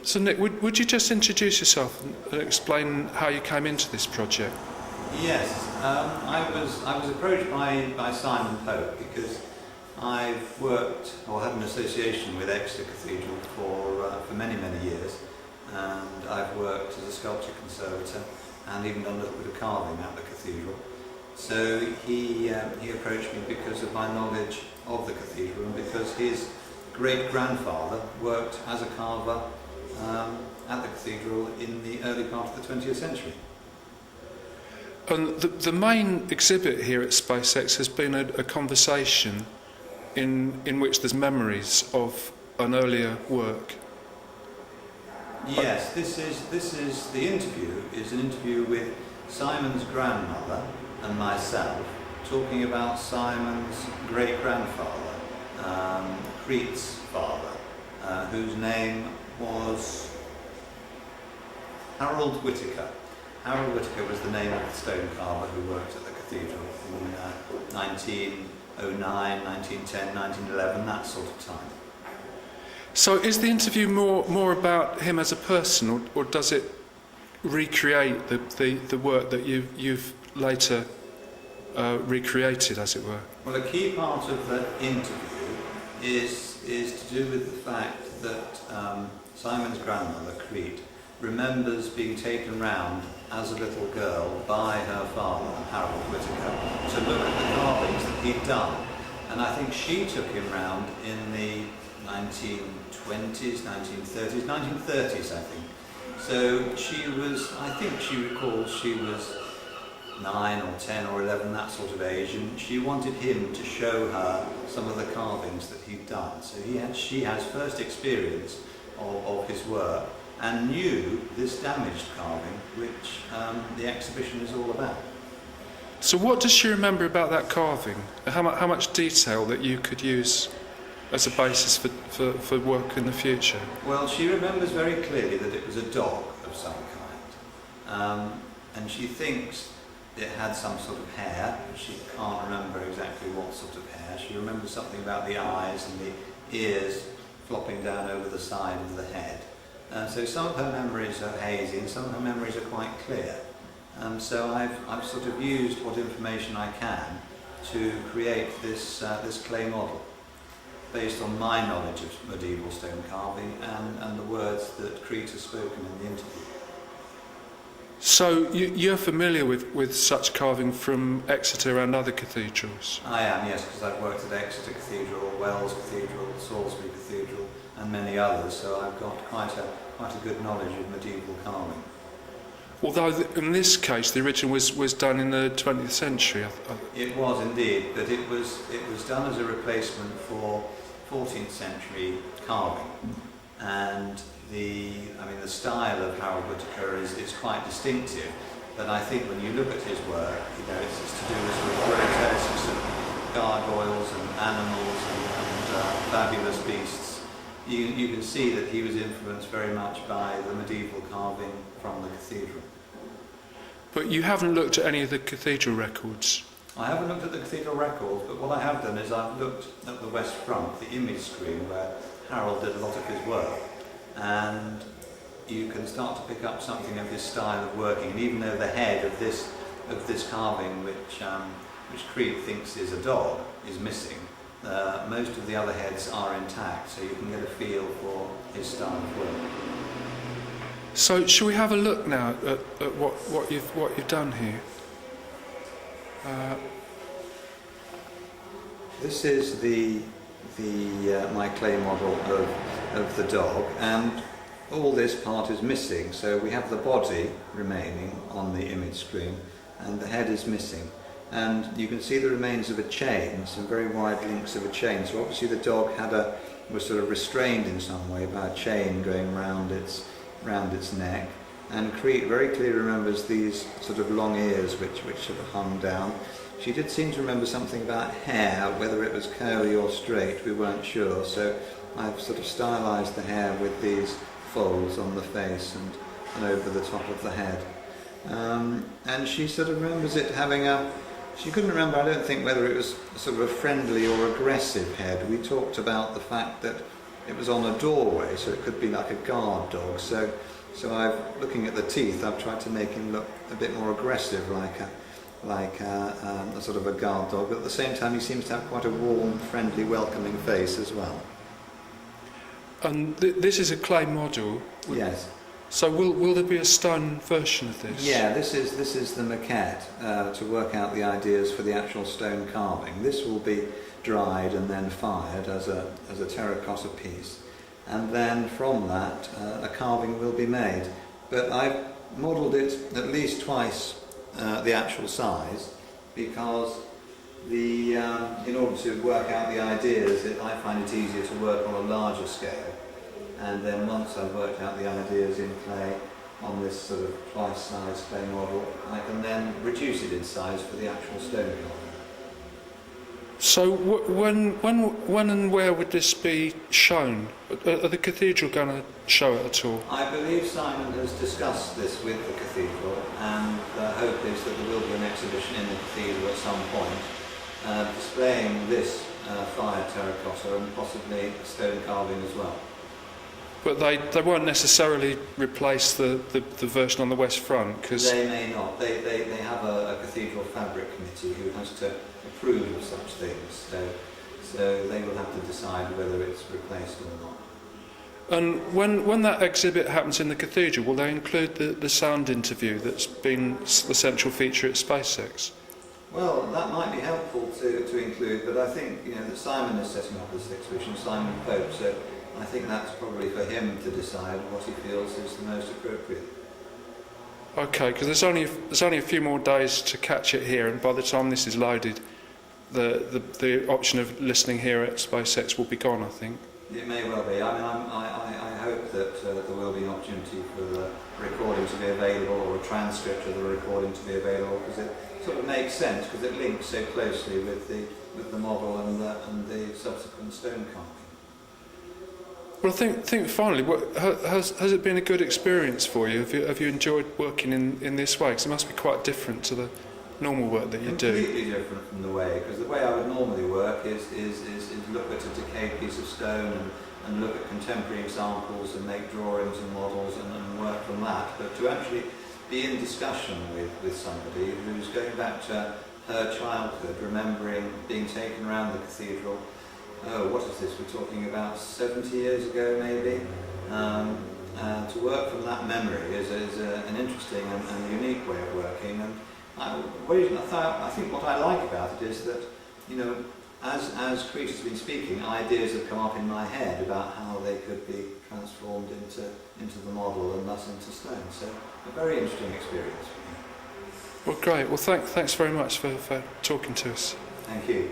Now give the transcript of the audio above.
So Nick, would you just introduce yourself and explain how you came into this project? Yes, I was approached by Simon Pope because I've worked or had an association with Exeter Cathedral for many years, and I've worked as a sculpture conservator and even done a little bit of carving at the cathedral. So he approached me because of my knowledge of the cathedral and because his great-grandfather worked as a carver at the cathedral in the early part of the 20th century. And the main exhibit here at Spacex has been a conversation in which there's memories of an earlier work. Yes, this is the interview is an interview with Simon's grandmother and myself, talking about Simon's great-grandfather, Crete's father, whose name was Harold Whittaker. Harold Whittaker was the name of the stone carver who worked at the cathedral in 1909, 1910, 1911, that sort of time. So is the interview more about him as a person, or does it recreate the work that you've later recreated, as it were? Well, a key part of the interview is to do with the fact that Simon's grandmother, Crete, remembers being taken round as a little girl by her father, Harold Whittaker, to look at the carvings that he'd done. And I think she took him round in the 1920s, 1930s, 1930s, I think. So she was, I think she recalls she was 9 or 10 or 11, that sort of age, and she wanted him to show her some of the carvings that he'd done. So she has first experience of his work and knew this damaged carving, which the exhibition is all about. So what does she remember about that carving? How much detail that you could use as a basis for work in the future? Well, she remembers very clearly that it was a dog of some kind, and she thinks it had some sort of hair. She can't remember exactly what sort of hair. She remembers something about the eyes and the ears flopping down over the side of the head. So some of her memories are hazy and some of her memories are quite clear. So I've sort of used what information I can to create this clay model based on my knowledge of medieval stone carving and the words that Crete has spoken in the interview. So you're familiar with such carving from Exeter and other cathedrals? I am, yes, because I've worked at Exeter Cathedral, Wells Cathedral, Salisbury Cathedral and many others, so I've got quite a good knowledge of medieval carving. Although in this case the original was done in the 20th century. It was indeed, but it was done as a replacement for 14th century carving, and the style of Harold Whittaker is quite distinctive, but I think when you look at his work, it's to do with sort of grotesques and gargoyles and animals and fabulous beasts. You can see that he was influenced very much by the medieval carving from the cathedral. But you haven't looked at any of the cathedral records? I haven't looked at the cathedral records, but what I have done is I've looked at the west front, the image screen, where Harold did a lot of his work, and you can start to pick up something of his style of working. And even though the head of this carving, which Crete thinks is a dog, is missing, most of the other heads are intact, so you can get a feel for his style of work. So shall we have a look now at what you've done here? This is my clay model of the dog, and all this part is missing. So we have the body remaining on the image screen, and the head is missing. And you can see the remains of a chain, some very wide links of a chain. So obviously the dog was sort of restrained in some way by a chain going round its neck. And Crete very clearly remembers these sort of long ears which sort of hung down. She did seem to remember something about hair, whether it was curly or straight, we weren't sure. So I've sort of stylized the hair with these folds on the face and over the top of the head. And she sort of remembers it having she couldn't remember, I don't think, whether it was sort of a friendly or aggressive head. We talked about the fact that it was on a doorway, so it could be like a guard dog. So looking at the teeth, I've tried to make him look a bit more aggressive, like a sort of a guard dog. But at the same time, he seems to have quite a warm, friendly, welcoming face as well. And this is a clay model. Yes. So will there be a stone version of this? Yeah, this is the maquette to work out the ideas for the actual stone carving. This will be dried and then fired as a terracotta piece, and then from that a carving will be made. But I've modelled it at least twice the actual size, because in order to work out the ideas, I find it easier to work on a larger scale. And then once I've worked out the ideas in clay on this sort of twice-size clay model, I can then reduce it in size for the actual stone carving. So when and where would this be shown? Are the cathedral going to show it at all? I believe Simon has discussed this with the cathedral, and the hope is that there will be an exhibition in the cathedral at some point displaying this fired terracotta and possibly stone carving as well. But they won't necessarily replace the version on the west front, because they may not. They have a cathedral fabric committee who has to approve of such things. So they will have to decide whether it's replaced or not. And when that exhibit happens in the cathedral, will they include the sound interview that's been the central feature at Spacex? Well, that might be helpful to include, but I think that Simon is setting up this exhibition, Simon Pope. So I think that's probably for him to decide what he feels is the most appropriate. Okay, because there's only a few more days to catch it here, and by the time this is loaded, the option of listening here at SpaceX will be gone, I think. It may well be. I mean, I hope that there will be an opportunity for the recording to be available, or a transcript of the recording to be available, because it sort of makes sense, because it links so closely with the model and the subsequent stone carving. Well, I think finally, has it been a good experience for you? Have you enjoyed working in this way? Because it must be quite different to the normal work that you do. Completely different from the way, because the way I would normally work is look at a decayed piece of stone and look at contemporary examples and make drawings and models and work from that. But to actually be in discussion with somebody who's going back to her childhood, remembering being taken around the cathedral. Oh, what is this? We're talking about 70 years ago, maybe. To work from that memory is an interesting and unique way of working. And I think what I like about it is that, as Crete has been speaking, ideas have come up in my head about how they could be transformed into the model and thus into stone. So a very interesting experience for me. Well, great. Well, thanks very much for talking to us. Thank you.